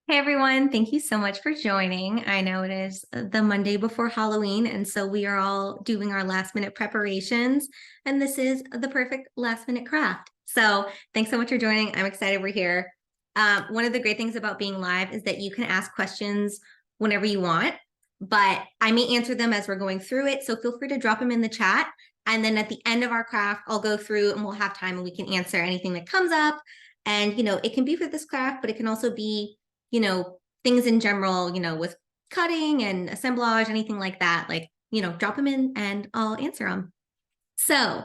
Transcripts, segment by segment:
Hey everyone, thank you so much for joining. I know it is the Monday before Halloween, and so we are all doing our last minute preparations, and this is the perfect last minute craft. So thanks so much for joining. I'm excited we're here. One of the great things about being live is that you can ask questions whenever you want, but I may answer them as we're going through it. So feel free to drop them in the chat. And then at the end of our craft, I'll go through and we'll have time and we can answer anything that comes up. And, it can be for this craft, but it can also be things in general, with cutting and assemblage, anything like that, drop them in and I'll answer them. So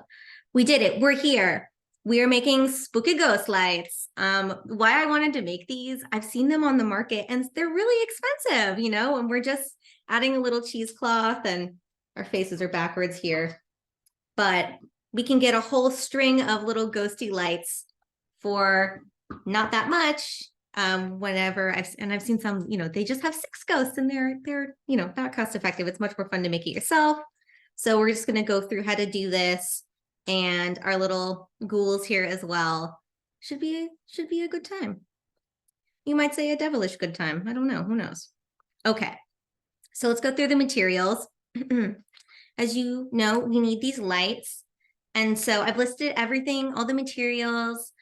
we did it. We're here. We are making spooky ghost lights. Why I wanted to make these, I've seen them on the market and they're really expensive, and we're just adding a little cheesecloth and our faces are backwards here. But we can get a whole string of little ghosty lights for not that much. Whenever I've seen some, they just have 6 ghosts and they're not cost effective. It's much more fun to make it yourself. So we're just going to go through how to do this, and our little ghouls here as well. Should be a good time. You might say a devilish good time. I don't know. Who knows? Okay. So let's go through the materials. As you know, we need these lights. And so I've listed everything, all the materials,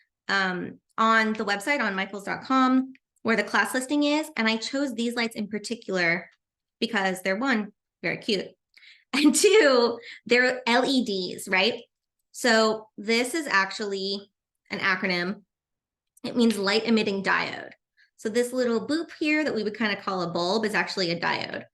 on the website on michaels.com where the class listing is. And I chose these lights in particular because they're, 1, very cute, and 2, they're LEDs, right? So this is actually an acronym. It means light emitting diode. So this little boop here that we would kind of call a bulb is actually a diode.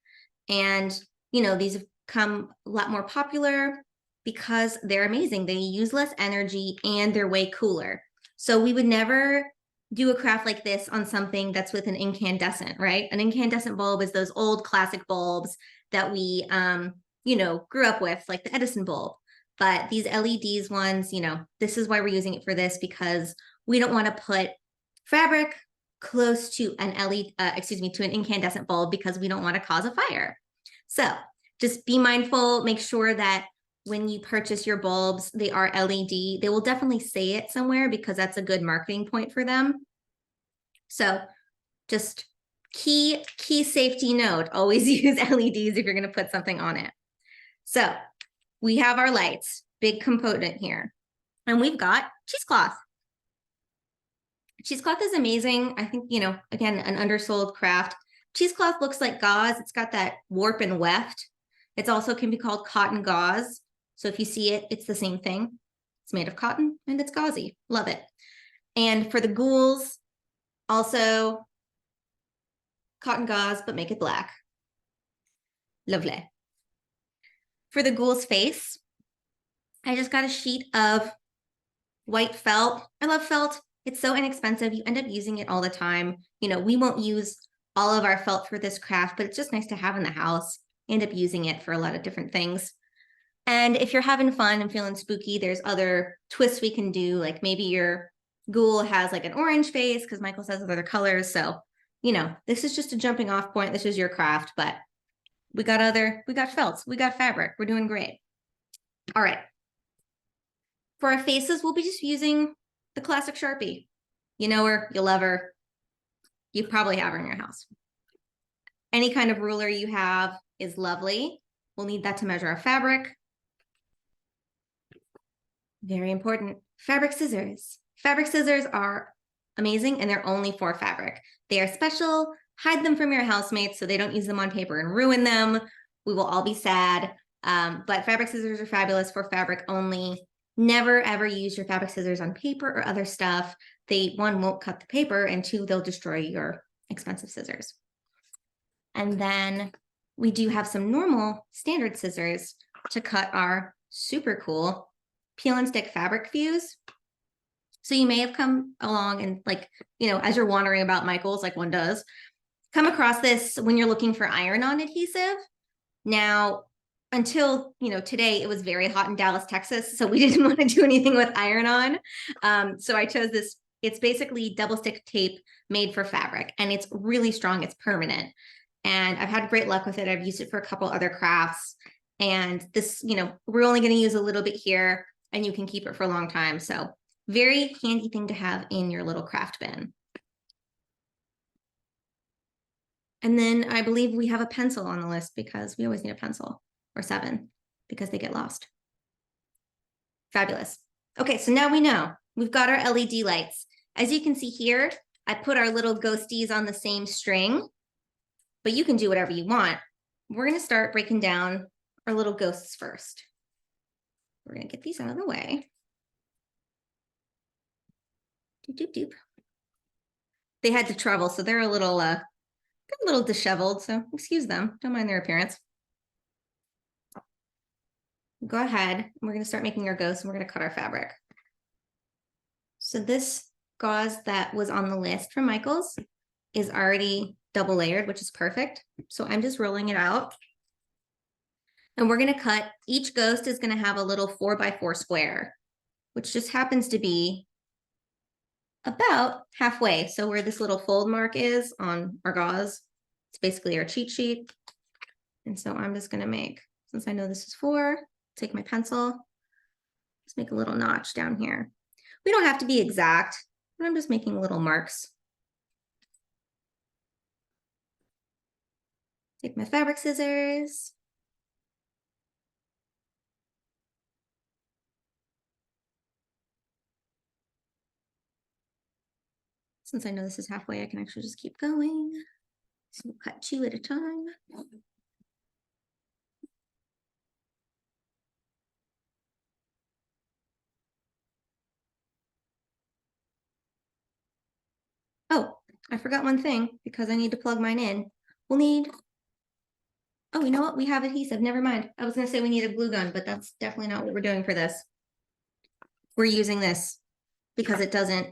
And, these have come a lot more popular because they're amazing. They use less energy and they're way cooler. So we would never do a craft like this on something that's with an incandescent, right? An incandescent bulb is those old classic bulbs that we, grew up with, like the Edison bulb. But these LEDs ones, this is why we're using it for this, because we don't want to put fabric close to an to an incandescent bulb because we don't want to cause a fire. So just be mindful, make sure that when you purchase your bulbs, they are LED. They will definitely say it somewhere because that's a good marketing point for them. So just key safety note, always use LEDs if you're going to put something on it. So we have our lights, big component here. And we've got cheesecloth. Cheesecloth is amazing. I think, again, an undersold craft. Cheesecloth looks like gauze. It's got that warp and weft. It also can be called cotton gauze. So if you see it, it's the same thing. It's made of cotton and it's gauzy. Love it. And for the ghouls, also cotton gauze, but make it black. Lovely. For the ghoul's face, I just got a sheet of white felt. I love felt. It's so inexpensive. You end up using it all the time. We won't use all of our felt for this craft, but it's just nice to have in the house. End up using it for a lot of different things. And if you're having fun and feeling spooky, there's other twists we can do. Like maybe your ghoul has like an orange face because Michael says other colors. So, this is just a jumping off point. This is your craft, but we got felts, we got fabric. We're doing great. All right. For our faces, we'll be just using the classic Sharpie. You know her, you love her. You probably have her in your house. Any kind of ruler you have is lovely. We'll need that to measure our fabric. Very important. Fabric scissors. Fabric scissors are amazing and they're only for fabric. They are special. Hide them from your housemates so they don't use them on paper and ruin them. We will all be sad. But fabric scissors are fabulous for fabric only. Never ever use your fabric scissors on paper or other stuff. They, 1, won't cut the paper, and 2, they'll destroy your expensive scissors. And then we do have some normal standard scissors to cut our super cool peel and stick fabric fuse. So you may have come along and as you're wandering about Michael's, like one does, come across this when you're looking for iron-on adhesive. Now, until, today, it was very hot in Dallas, Texas, so we didn't want to do anything with iron-on. So I chose this. It's basically double stick tape made for fabric, and it's really strong. It's permanent. And I've had great luck with it. I've used it for a couple other crafts. And this, we're only going to use a little bit here, and you can keep it for a long time. So very handy thing to have in your little craft bin. And then I believe we have a pencil on the list because we always need a pencil, or 7 because they get lost. Fabulous. Okay, so now we know we've got our LED lights. As you can see here, I put our little ghosties on the same string, but you can do whatever you want. We're going to start breaking down our little ghosts first. We're going to get these out of the way. Doop, doop, doop. They had to travel, so they're a little disheveled, so excuse them. Don't mind their appearance. Go ahead. We're going to start making our ghosts, and we're going to cut our fabric. So this gauze that was on the list from Michaels is already double layered, which is perfect. So I'm just rolling it out. And we're going to cut, each ghost is going to have a little 4x4 square, which just happens to be about halfway. So where this little fold mark is on our gauze, it's basically our cheat sheet. And so I'm just going to make, since I know this is 4, take my pencil, just make a little notch down here. We don't have to be exact, but I'm just making little marks. Take my fabric scissors. Since I know this is halfway, I can actually just keep going. So we'll cut 2 at a time. Oh, I forgot one thing because I need to plug mine in. We'll need, oh, you know what? We have adhesive. Never mind. I was going to say we need a glue gun, but that's definitely not what we're doing for this. We're using this because it doesn't,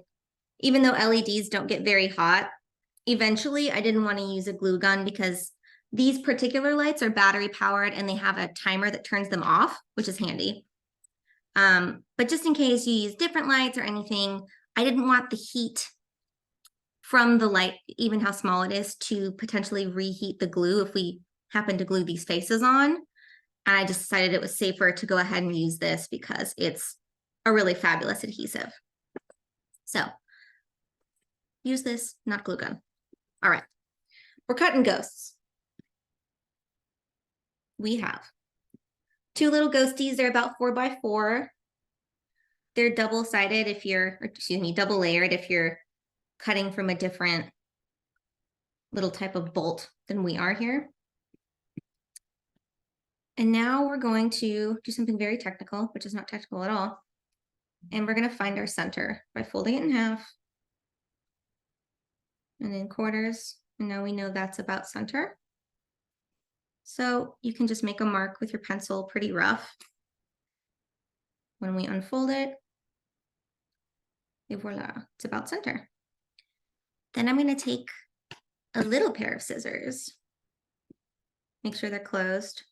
even though LEDs don't get very hot, eventually I didn't want to use a glue gun because these particular lights are battery powered and they have a timer that turns them off, which is handy. But just in case you use different lights or anything, I didn't want the heat from the light, even how small it is, to potentially reheat the glue if we happen to glue these faces on. And I just decided it was safer to go ahead and use this because it's a really fabulous adhesive. So use this, not glue gun. All right, we're cutting ghosts. We have 2 little ghosties. They're about 4x4. They're double-sided if you're, or excuse me, double layered if you're cutting from a different little type of bolt than we are here. And now we're going to do something very technical, which is not technical at all. And we're going to find our center by folding it in half and then quarters. And now we know that's about center. So you can just make a mark with your pencil pretty rough. When we unfold it, et voila, it's about center. Then I'm going to take a little pair of scissors, make sure they're closed.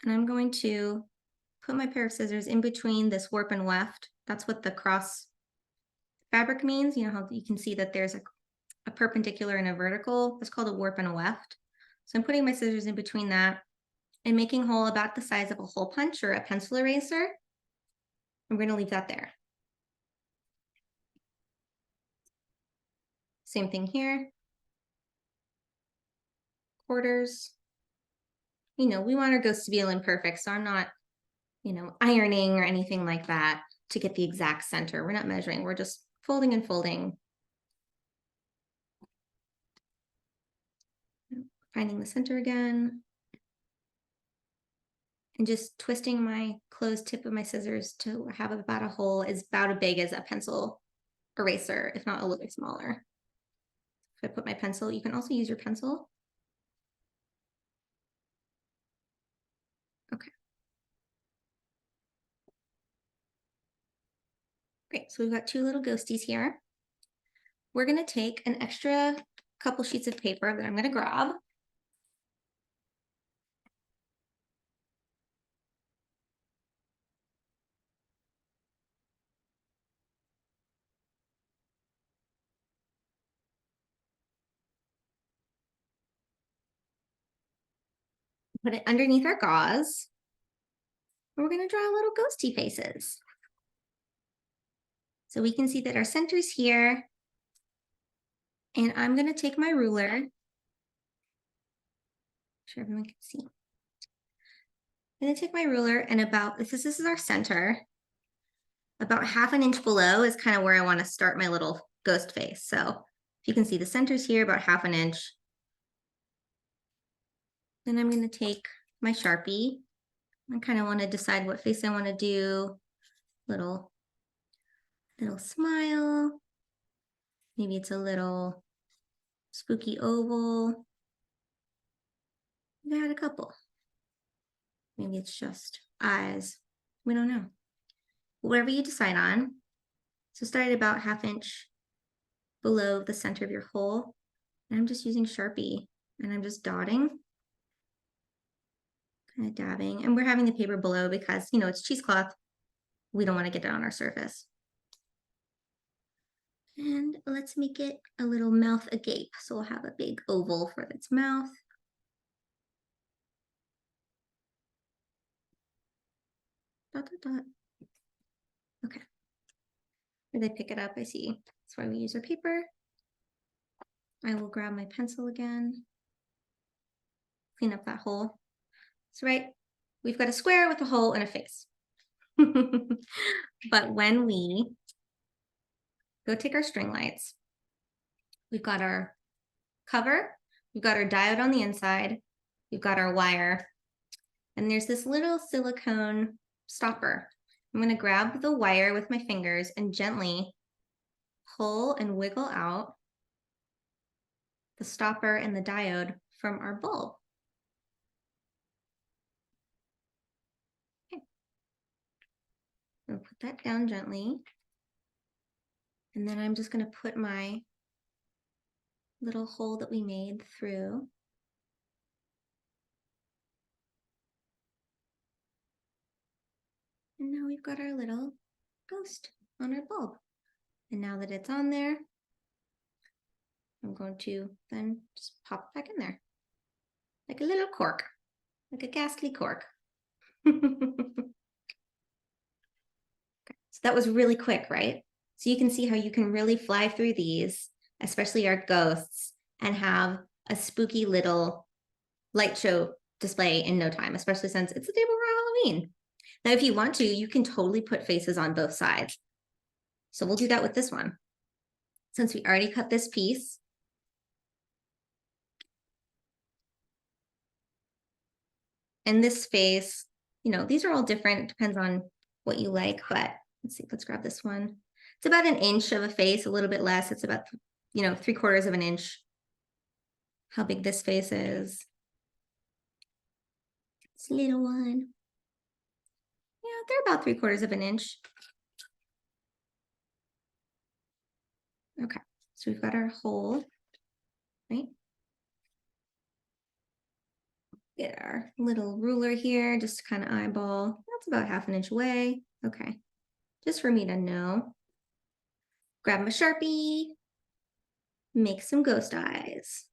And I'm going to put my pair of scissors in between this warp and weft. That's what the cross fabric means. You know how you can see that there's a perpendicular and a vertical. It's called a warp and a weft. So I'm putting my scissors in between that and making a hole about the size of a hole punch or a pencil eraser. I'm going to leave that there. Same thing here. Quarters. You know, we want our ghosts to be imperfect, so I'm not, you know, ironing or anything like that to get the exact center. We're not measuring, we're just folding and folding. Finding the center again. And just twisting my closed tip of my scissors to have about a hole is about as big as a pencil eraser, if not a little bit smaller. If I put my pencil, you can also use your pencil. Okay. Great, so we've got 2 little ghosties here. We're gonna take an extra couple sheets of paper that I'm gonna grab. Put it underneath our gauze. And we're gonna draw little ghosty faces. So we can see that our center's here. And I'm gonna take my ruler. I'm sure everyone can see. I'm gonna take my ruler and about, this is our center. About ½ an inch below is kind of where I want to start my little ghost face. So if you can see the center's here, about ½ an inch. Then I'm gonna take my Sharpie. I kind of want to decide what face I want to do. Little smile. Maybe it's a little spooky oval. I had a couple. Maybe it's just eyes. We don't know. Whatever you decide on. So start at about ½ inch below the center of your hole. And I'm just using Sharpie and I'm just dotting, kind of dabbing. And we're having the paper below because, you know, it's cheesecloth. We don't want to get it on our surface. And let's make it a little mouth agape. So we'll have a big oval for its mouth. Dot, dot, dot. Okay. Where they pick it up, I see. That's why we use our paper. I will grab my pencil again. Clean up that hole. That's right. We've got a square with a hole and a face. But when we go take our string lights, we've got our cover, we've got our diode on the inside, we've got our wire, and there's this little silicone stopper. I'm going to grab the wire with my fingers and gently pull and wiggle out the stopper and the diode from our bulb. Okay. I'll put that down gently. And then I'm just going to put my little hole that we made through. And now we've got our little ghost on our bulb. And now that it's on there, I'm going to then just pop it back in there. Like a little cork, like a ghastly cork. So that was really quick, right? So you can see how you can really fly through these, especially our ghosts, and have a spooky little light show display in no time, especially since it's the day before Halloween. Now, if you want to, you can totally put faces on both sides. So we'll do that with this one. Since we already cut this piece, and this face, you know, these are all different. It depends on what you like, but let's see, let's grab this one. It's about 1 inch of a face, a little bit less. It's about, you know, 3/4 of an inch. How big this face is. This little one. Yeah, they're about 3/4 of an inch. Okay, so we've got our hole, right? Get our little ruler here, just to kind of eyeball. That's about ½ an inch away. Okay, just for me to know. Grab my Sharpie, make some ghost eyes.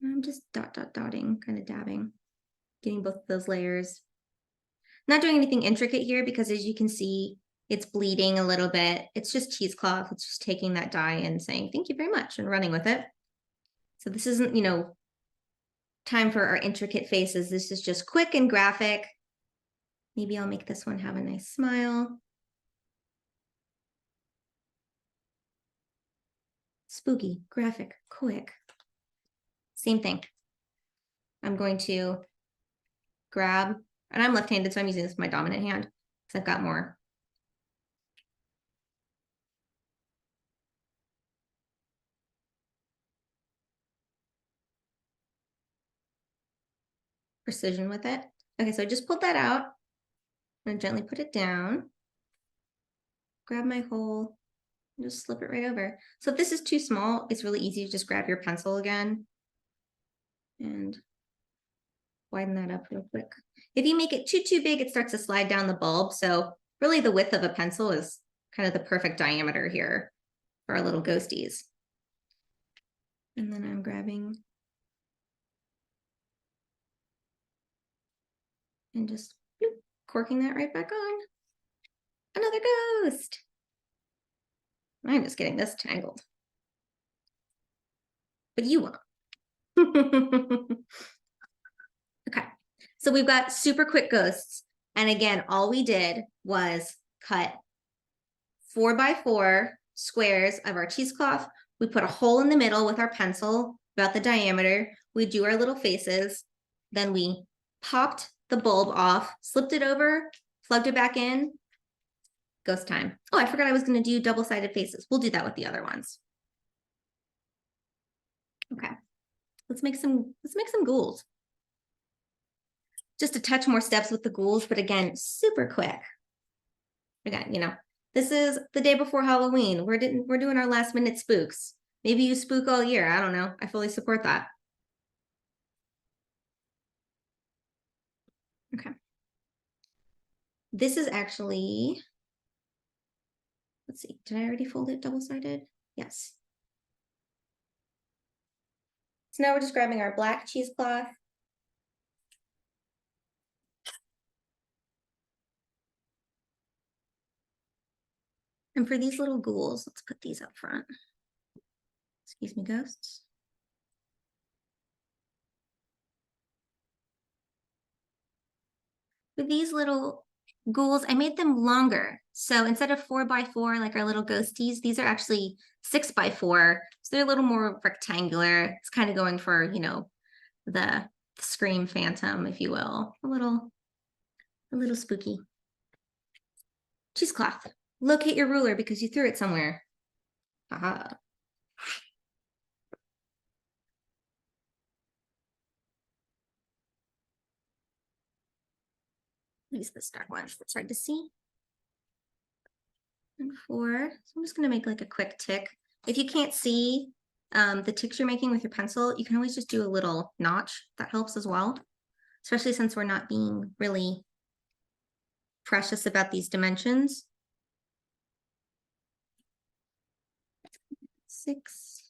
I'm just dotting, kind of dabbing, getting both of those layers. Not doing anything intricate here because as you can see, it's bleeding a little bit. It's just cheesecloth. It's just taking that dye and saying, thank you very much, and running with it. So this isn't, you know, time for our intricate faces. This is just quick and graphic. Maybe I'll make this one have a nice smile. Spooky, graphic, quick. Same thing. I'm going to grab, and I'm left-handed, so I'm using this with my dominant hand because I've got more. Precision with it. Okay, so I just pulled that out. I'm gonna gently put it down. Grab my hole and just slip it right over. So if this is too small, it's really easy to just grab your pencil again and widen that up real quick. If you make it too big, it starts to slide down the bulb. So really the width of a pencil is kind of the perfect diameter here for our little ghosties. And then I'm grabbing and just corking that right back on. Another ghost. I'm just getting this tangled. But you won't. Okay, so we've got super quick ghosts. And again, all we did was cut 4x4 squares of our cheesecloth. We put a hole in the middle with our pencil, about the diameter. We do our little faces. Then we popped the bulb off, slipped it over, plugged it back in. Ghost time. Oh, I forgot I was going to do double-sided faces. We'll do that with the other ones. Okay, let's make some ghouls. Just a touch more steps with the ghouls, but again, super quick. Again, you know, this is the day before Halloween. We're doing our last minute spooks. Maybe you spook all year. I don't know. I fully support that. Okay. This is actually, let's see, did I already fold it double-sided? Yes. So now we're just grabbing our black cheesecloth. And for these little ghouls, let's put these up front. Excuse me, ghosts. For these little ghouls, I made them longer. So instead of 4x4, like our little ghosties, these are actually 6x4. So they're a little more rectangular. It's kind of going for, you know, the Scream Phantom, if you will. A little spooky. Cheesecloth. Locate your ruler because you threw it somewhere. Aha. Use this dark one. It's hard to see. And 4. So I'm just going to make like a quick tick. If you can't see the ticks you're making with your pencil, you can always just do a little notch. That helps as well, especially since we're not being really precious about these dimensions. 6.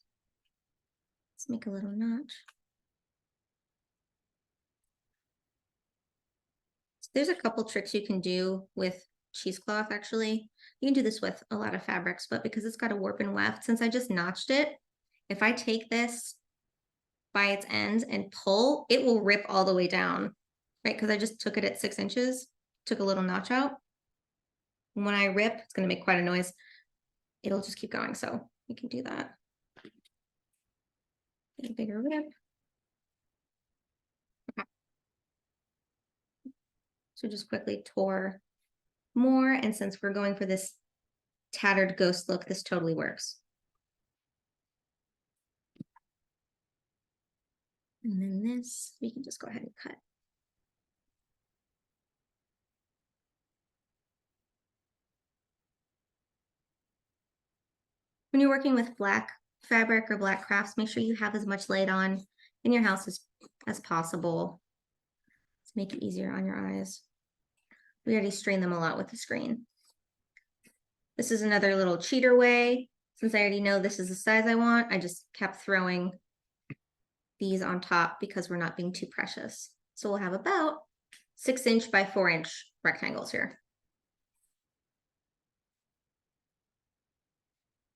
Let's make a little notch. So there's a couple tricks you can do with cheesecloth, actually. You can do this with a lot of fabrics, but because it's got a warp and weft, since I just notched it, if I take this by its ends and pull, it will rip all the way down, right? Because I just took it at 6 inches, took a little notch out. And when I rip, it's going to make quite a noise. It'll just keep going. So you can do that. Get a bigger rip. Okay. So just quickly tore more. And since we're going for this tattered ghost look, this totally works. And then this, we can just go ahead and cut. When you're working with black fabric or black crafts, make sure you have as much light on in your house as possible to make it easier on your eyes. We already strained them a lot with the screen. This is another little cheater way. Since I already know this is the size I want, I just kept throwing these on top because we're not being too precious. So we'll have about 6 inch by 4 inch rectangles here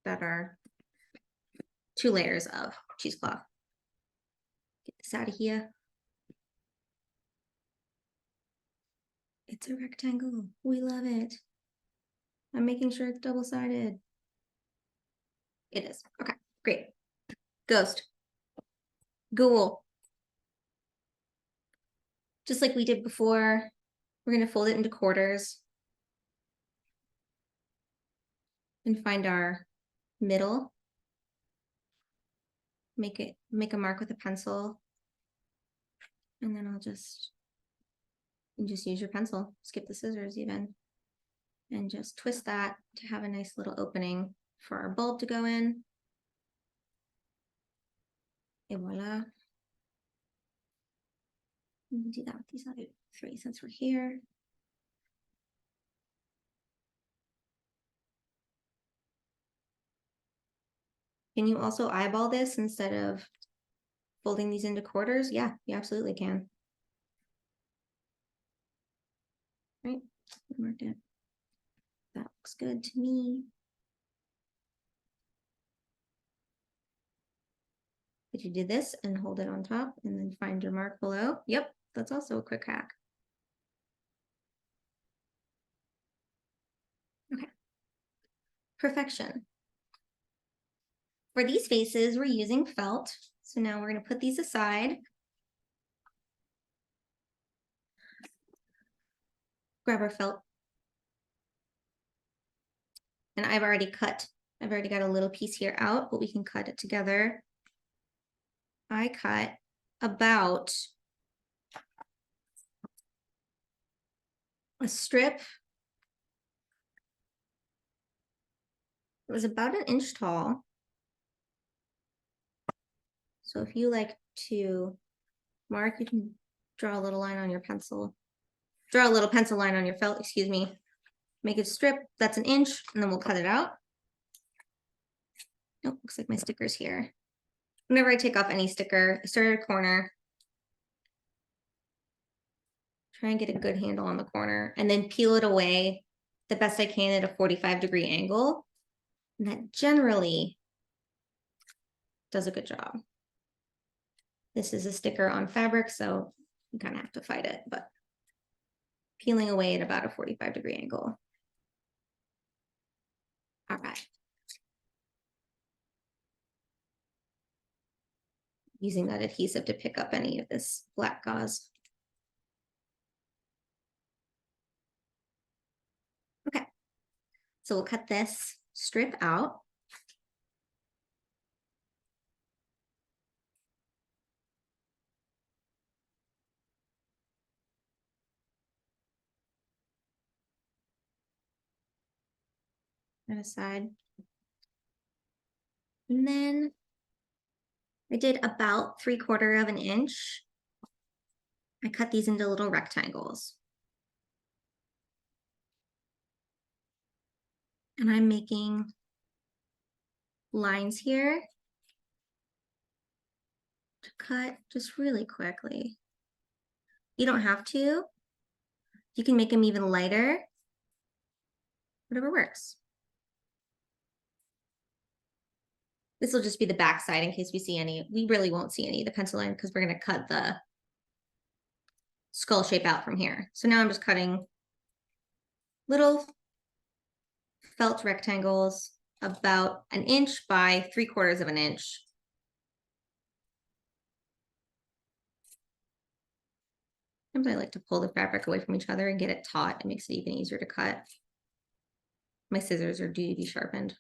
that are 2 layers of cheesecloth. Get this out of here. It's a rectangle. We love it. I'm making sure it's double-sided. It is. Okay, great. Ghost. Ghoul. Just like we did before, we're going to fold it into quarters and find our middle. Make a mark with a pencil. And then I'll just use your pencil. Skip the scissors even. And just twist that to have a nice little opening for our bulb to go in. Et voila. We'll do that with these other 3 since we're here. Can you also eyeball this instead of folding these into quarters? Yeah, you absolutely can. Right, marked it. That looks good to me. Did you do this and hold it on top and then find your mark below? Yep, that's also a quick hack. Okay. Perfection. For these faces, we're using felt. So now we're going to put these aside. Grab our felt. And I've already got a little piece here out, but we can cut it together. I cut about a strip. It was about 1 inch tall. So if you like to mark, you can draw a little line on your pencil. Draw a little pencil line on your felt, excuse me. Make a strip that's 1 inch, and then we'll cut it out. Oh, looks like my sticker's here. Whenever I take off any sticker, I start at a corner. Try and get a good handle on the corner, and then peel it away the best I can at a 45-degree angle. And that generally does a good job. This is a sticker on fabric, so you kind of have to fight it, but peeling away at about a 45-degree angle. All right. Using that adhesive to pick up any of this black gauze. Okay, so we'll cut this strip out. That aside. And then I did about 3/4 of an inch. I cut these into little rectangles. And I'm making lines here to cut just really quickly. You don't have to. You can make them even lighter. Whatever works. This will just be the back side in case we see any. We really won't see any of the pencil line because we're going to cut the skull shape out from here. So now I'm just cutting little felt rectangles about 1 inch by 3/4 of an inch. Sometimes I like to pull the fabric away from each other and get it taut. It makes it even easier to cut. My scissors are due to be sharpened.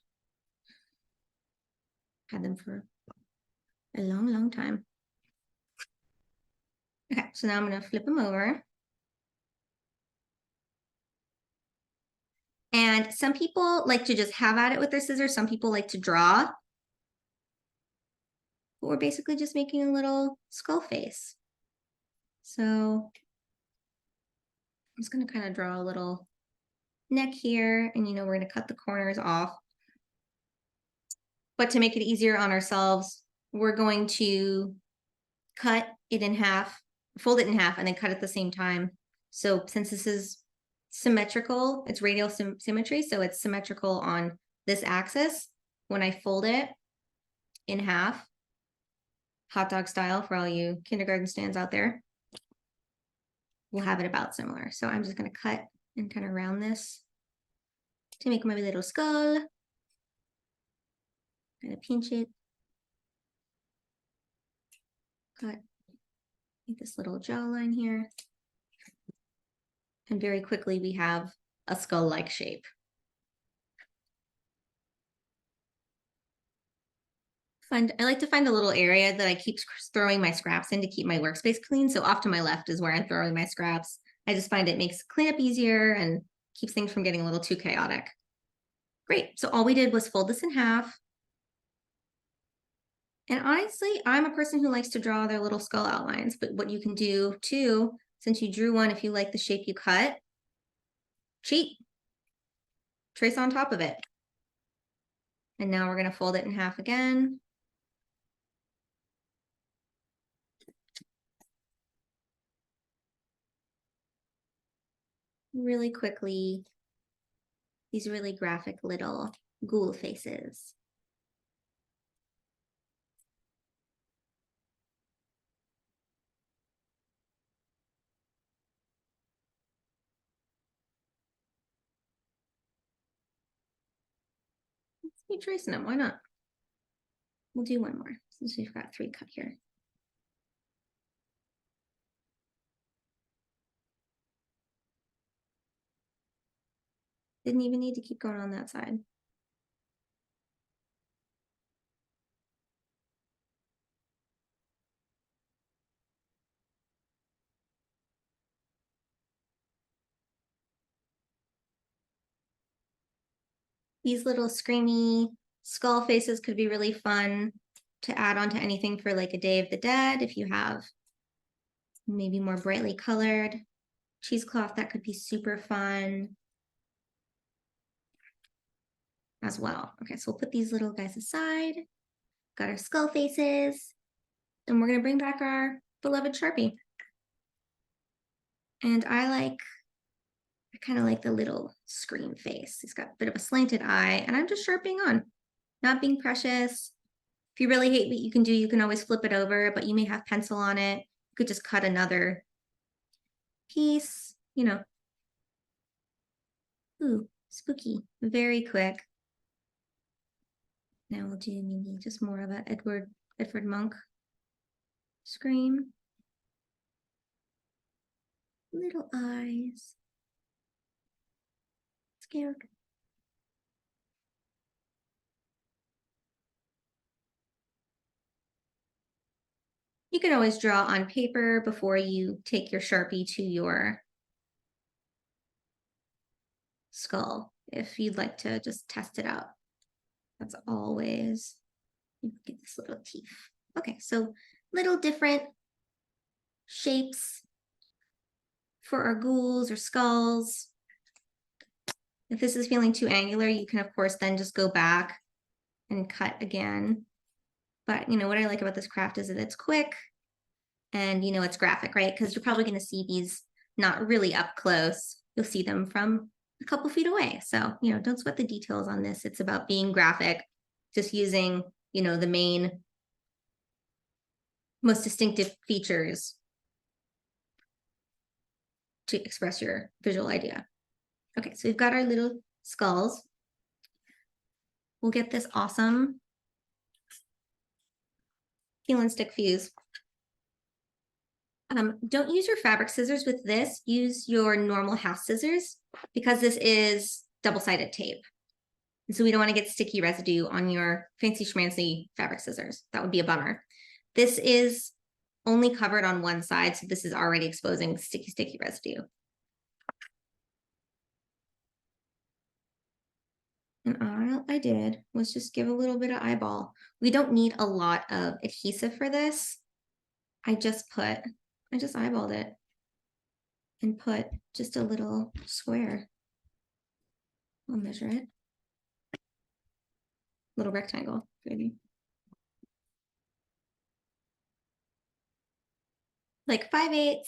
Had them for a long, long time. Okay, so now I'm going to flip them over. And some people like to just have at it with their scissors. Some people like to draw. But we're basically just making a little skull face. So I'm just going to kind of draw a little neck here. And, we're going to cut the corners off. But to make it easier on ourselves, we're going to cut it in half, fold it in half, and then cut at the same time. So since this is symmetrical, it's radial symmetry, so it's symmetrical on this axis. When I fold it in half, hot dog style for all you kindergarten stands out there, we'll have it about similar. So I'm just going to cut and kind of round this to make my little skull. Kind of pinch it. Cut. Make this little jawline here. And very quickly we have a skull-like shape. I like to find a little area that I keep throwing my scraps in to keep my workspace clean. So off to my left is where I'm throwing my scraps. I just find it makes cleanup easier and keeps things from getting a little too chaotic. Great, so all we did was fold this in half. And honestly, I'm a person who likes to draw their little skull outlines, but what you can do too, since you drew one, if you like the shape you cut, cheat, trace on top of it. And now we're going to fold it in half again. Really quickly, these really graphic little ghoul faces. Keep tracing them, why not? We'll do one more since we've got 3 cut here. Didn't even need to keep going on that side. These little screamy skull faces could be really fun to add onto anything for like a Day of the Dead. If you have maybe more brightly colored cheesecloth, that could be super fun as well. Okay, so we'll put these little guys aside. Got our skull faces, and we're gonna bring back our beloved Sharpie. And I kind of like the little scream face. He's got a bit of a slanted eye, and I'm just sharpening on, not being precious. If you really hate what you can do, you can always flip it over, but you may have pencil on it. You could just cut another piece, you know. Ooh, spooky, very quick. Now we'll do maybe just more of a Edward Monk scream. Little eyes. Scared. You can always draw on paper before you take your Sharpie to your skull if you'd like to just test it out. That's always, get this little teeth. Okay, so little different shapes for our ghouls or skulls. If this is feeling too angular, you can of course then just go back and cut again. But you know what I like about this craft is that it's quick and you know it's graphic, right? Because you're probably going to see these not really up close. You'll see them from a couple feet away. So, you know, don't sweat the details on this. It's about being graphic, just using, you know, the main, most distinctive features to express your visual idea. Okay, so we've got our little skulls. We'll get this awesome peel and stick fuse. Don't use your fabric scissors with this. Use your normal house scissors because this is double-sided tape. And so we don't want to get sticky residue on your fancy schmancy fabric scissors. That would be a bummer. This is only covered on one side, so this is already exposing sticky residue. And all I did was just give a little bit of eyeball. We don't need a lot of adhesive for this. I just eyeballed it and put just a little square. I'll measure it. Little rectangle, maybe. Like 5/8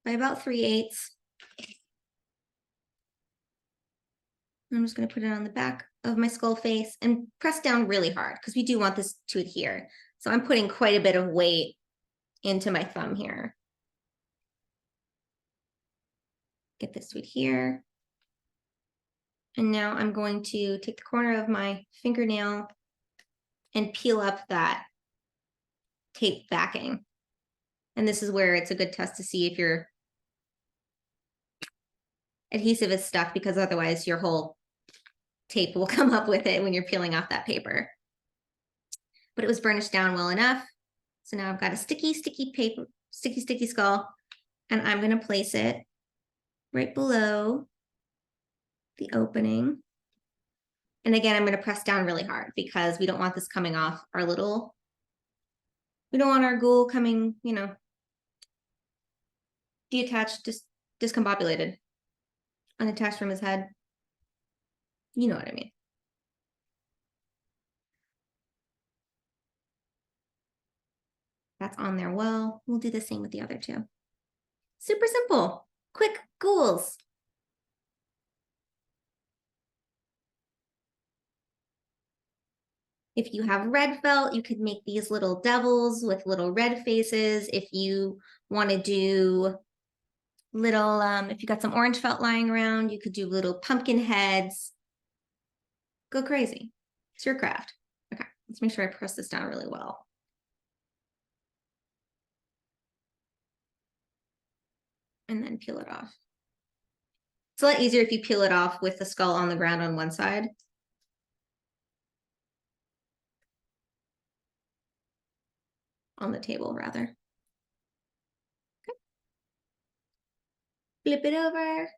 by about 3/8. I'm just going to put it on the back of my skull face and press down really hard because we do want this to adhere. So I'm putting quite a bit of weight into my thumb here. Get this to adhere. And now I'm going to take the corner of my fingernail and peel up that tape backing. And this is where it's a good test to see if your adhesive is stuck, because otherwise your whole tape will come up with it when you're peeling off that paper. But it was burnished down well enough. So now I've got a sticky paper, sticky skull, and I'm going to place it right below the opening. And again, I'm going to press down really hard because we don't want this coming off our little, we don't want our ghoul coming, you know, detached, discombobulated, unattached from his head. You know what I mean. That's on there well. We'll do the same with the other two. Super simple, quick ghouls. If you have red felt, you could make these little devils with little red faces. If you want to do little, if you got some orange felt lying around, you could do little pumpkin heads. Go crazy. It's your craft. Okay, let's make sure I press this down really well. And then peel it off. It's a lot easier if you peel it off with the skull on the ground on one side. On the table, rather. Okay. Flip it over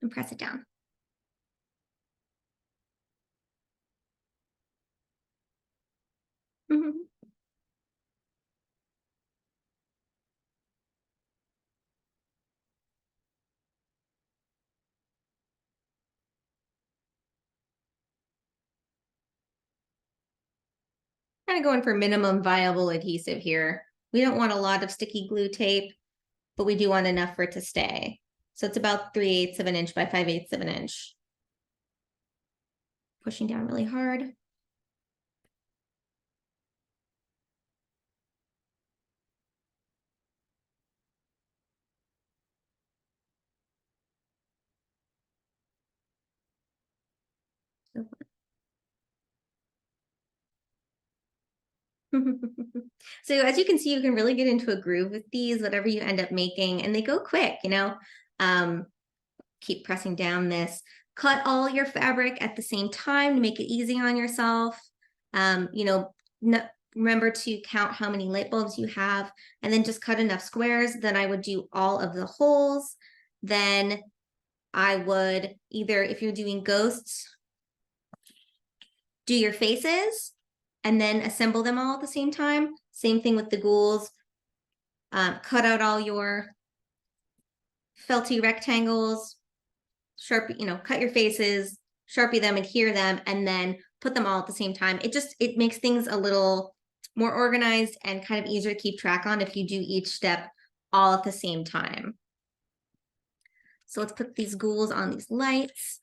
and press it down. Mm-hmm. Kind of going for minimum viable adhesive here. We don't want a lot of sticky glue tape, but we do want enough for it to stay. So it's about 3/8 of an inch by 5/8 of an inch. Pushing down really hard. So as you can see, you can really get into a groove with these, whatever you end up making, and they go quick, you know. Keep pressing down this. Cut all your fabric at the same time to make it easy on yourself. You know, remember to count how many light bulbs you have, and then just cut enough squares. Then I would do all of the holes. Then I would either, if you're doing ghosts, do your faces and then assemble them all at the same time. Same thing with the ghouls. Cut out all your felty rectangles, Sharpie, you know, cut your faces, Sharpie them, adhere them, and then put them all at the same time. It makes things a little more organized and kind of easier to keep track on if you do each step all at the same time. So let's put these ghouls on these lights.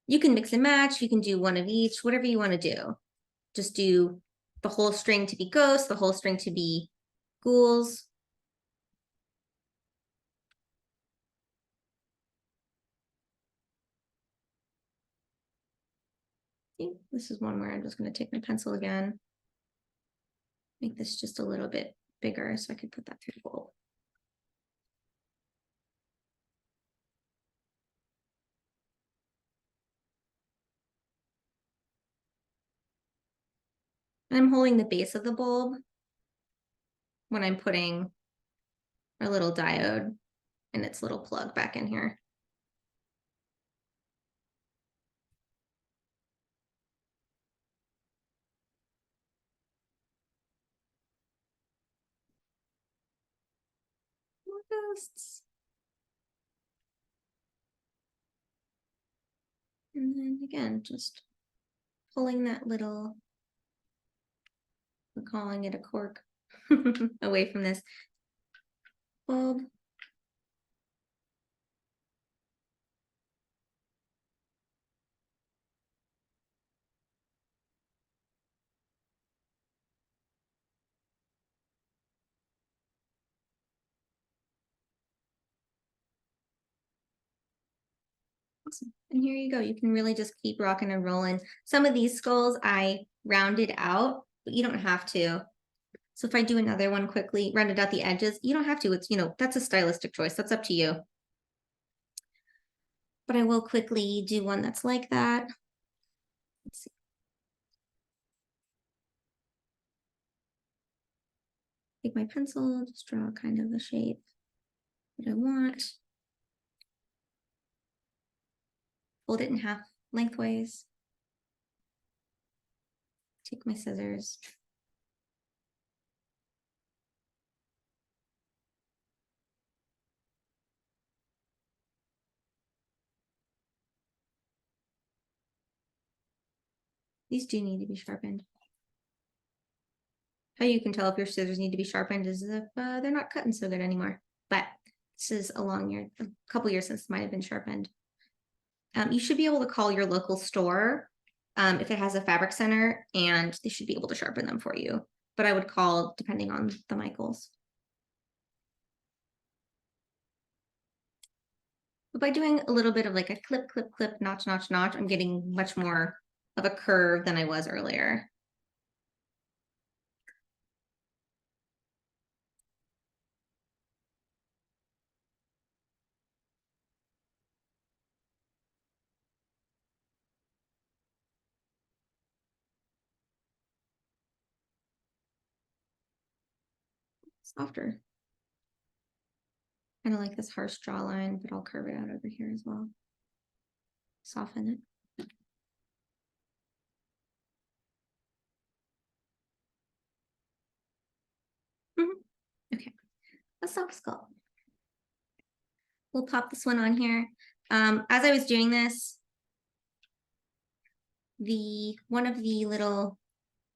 You can mix and match. You can do one of each, whatever you want to do. Just do the whole string to be ghosts, the whole string to be ghouls. This is one where I'm just going to take my pencil again. Make this just a little bit bigger so I could put that through the bowl. I'm holding the base of the bulb when I'm putting our little diode and its little plug back in here. More ghosts. And then again, just pulling that little, we're calling it a cork, away from this bulb. Awesome. And here you go. You can really just keep rocking and rolling. Some of these skulls I rounded out, but you don't have to. So if I do another one quickly, rounded out the edges, you don't have to. It's, you know, that's a stylistic choice. That's up to you. But I will quickly do one that's like that. Let's see. Take my pencil, just draw kind of the shape that I want. Fold it in half lengthways. Take my scissors. These do need to be sharpened. How you can tell if your scissors need to be sharpened is if they're not cutting so good anymore. But this is a couple years since it might have been sharpened. You should be able to call your local store if it has a fabric center, and they should be able to sharpen them for you. But I would call depending on the Michaels. But by doing a little bit of like a clip, clip, clip, notch, notch, notch, I'm getting much more of a curve than I was earlier. Softer. Kind of like this harsh jawline, but I'll curve it out over here as well. Soften it. Okay, a soft sculpt. We'll pop this one on here. As I was doing this, one of the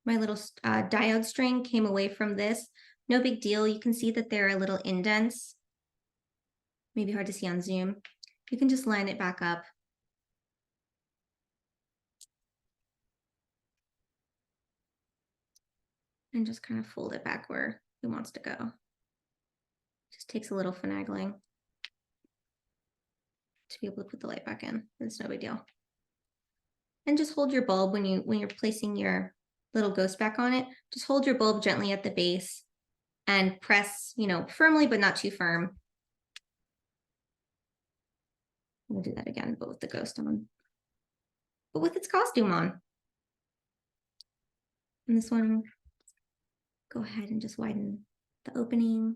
my little diode string came away from this. No big deal. You can see that there are little indents. Maybe hard to see on Zoom. You can just line it back up. And just kind of fold it back where it wants to go. Just takes a little finagling to be able to put the light back in. It's no big deal. And just hold your bulb when you're placing your little ghost back on it. Just hold your bulb gently at the base and press, firmly, but not too firm. We'll do that again, but with the ghost on. But with its costume on. And this one, go ahead and just widen the opening.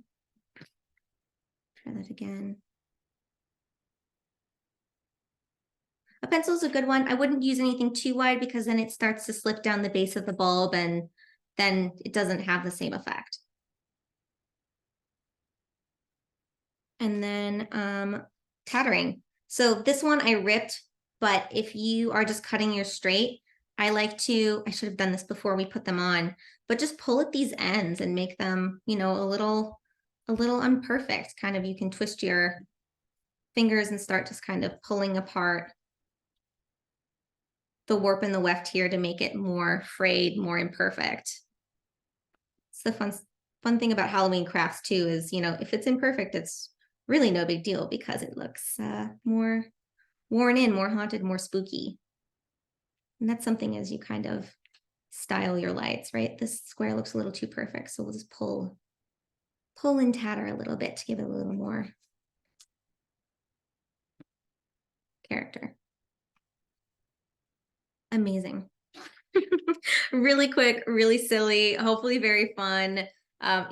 Try that again. A pencil is a good one. I wouldn't use anything too wide because then it starts to slip down the base of the bulb and then it doesn't have the same effect. And then tattering. So this one I ripped, but if you are just cutting yours straight, I should have done this before we put them on, but just pull at these ends and make them, a little imperfect. Kind of, you can twist your fingers and start just kind of pulling apart the warp and the weft here to make it more frayed, more imperfect. It's the fun thing about Halloween crafts too is, if it's imperfect, it's really no big deal because it looks more worn in, more haunted, more spooky. And that's something as you kind of style your lights, right? This square looks a little too perfect, so we'll just pull and tatter a little bit to give it a little more character. Amazing. Really quick, really silly, hopefully very fun,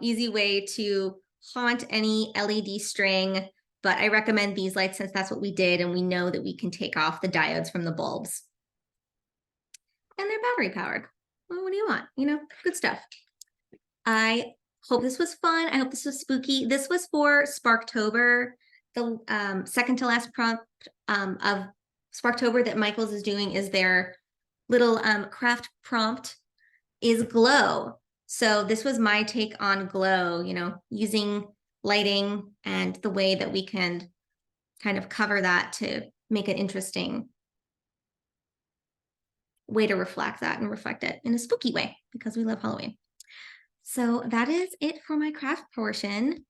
easy way to haunt any LED string, but I recommend these lights since that's what we did and we know that we can take off the diodes from the bulbs. And they're battery powered. Well, what do you want? Good stuff. I hope this was fun. I hope this was spooky. This was for Sparktober, the second to last prompt of Sparktober that Michaels is doing is their little craft prompt is glow. So this was my take on glow, using lighting and the way that we can kind of cover that to make an interesting way to reflect that and reflect it in a spooky way because we love Halloween. So that is it for my craft portion.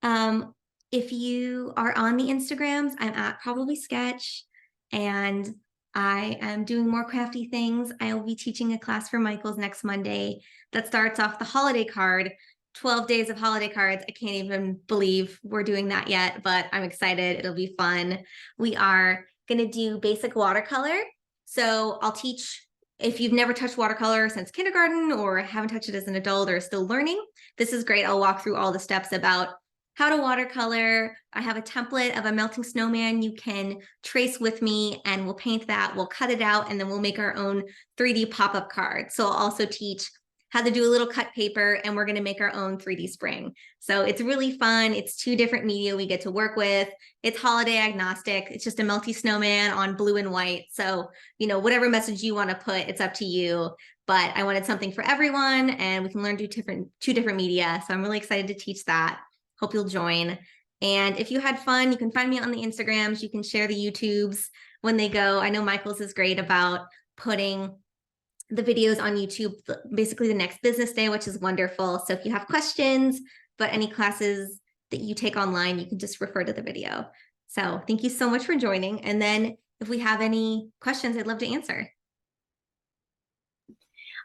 If you are on the Instagrams, I'm at Probably Sketch and I am doing more crafty things. I will be teaching a class for Michaels next Monday that starts off the holiday card, 12 days of holiday cards. I can't even believe we're doing that yet, but I'm excited. It'll be fun. We are going to do basic watercolor. So I'll teach, if you've never touched watercolor since kindergarten or haven't touched it as an adult or still learning, this is great. I'll walk through all the steps about how to watercolor. I have a template of a melting snowman you can trace with me and we'll paint that, we'll cut it out, and then we'll make our own 3D pop-up card. So I'll also teach how to do a little cut paper and we're going to make our own 3D spring. So it's really fun. It's 2 different media we get to work with. It's holiday agnostic. It's just a melty snowman on blue and white. So, whatever message you want to put, it's up to you. But I wanted something for everyone and we can learn to do 2 different media. So I'm really excited to teach that. Hope you'll join. And if you had fun, you can find me on the Instagrams. You can share the YouTubes when they go. I know Michaels is great about putting the videos on YouTube basically the next business day, which is wonderful. So if you have questions, but any classes that you take online, you can just refer to the video. So thank you so much for joining. And then if we have any questions, I'd love to answer.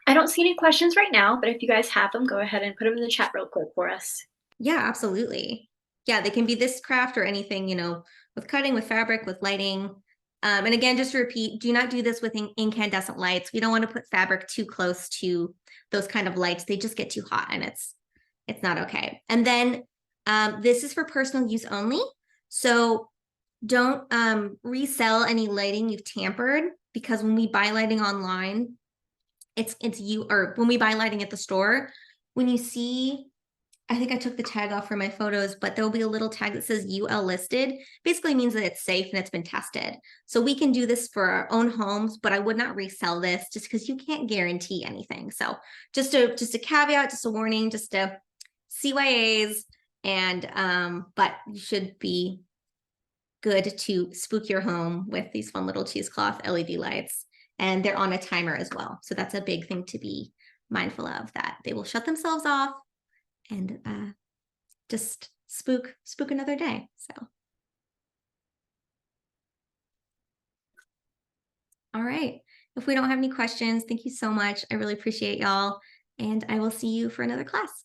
I don't see any questions right now, but if you guys have them, go ahead and put them in the chat real quick for us. Yeah, absolutely. Yeah, they can be this craft or anything, with cutting, with fabric, with lighting. And again, just to repeat, do not do this with incandescent lights. We don't want to put fabric too close to those kind of lights. They just get too hot and it's not okay. And then this is for personal use only. So don't resell any lighting you've tampered, because when we buy lighting online, it's you, or when we buy lighting at the store, when you see, I think I took the tag off for my photos, but there'll be a little tag that says UL listed. Basically means that it's safe and it's been tested. So we can do this for our own homes, but I would not resell this just because you can't guarantee anything. So just a caveat, just a warning, just a CYAs, and but you should be good to spook your home with these fun little cheesecloth LED lights. And they're on a timer as well. So that's a big thing to be mindful of, that they will shut themselves off and just spook another day. So, all right. If we don't have any questions, thank you so much. I really appreciate y'all. And I will see you for another class.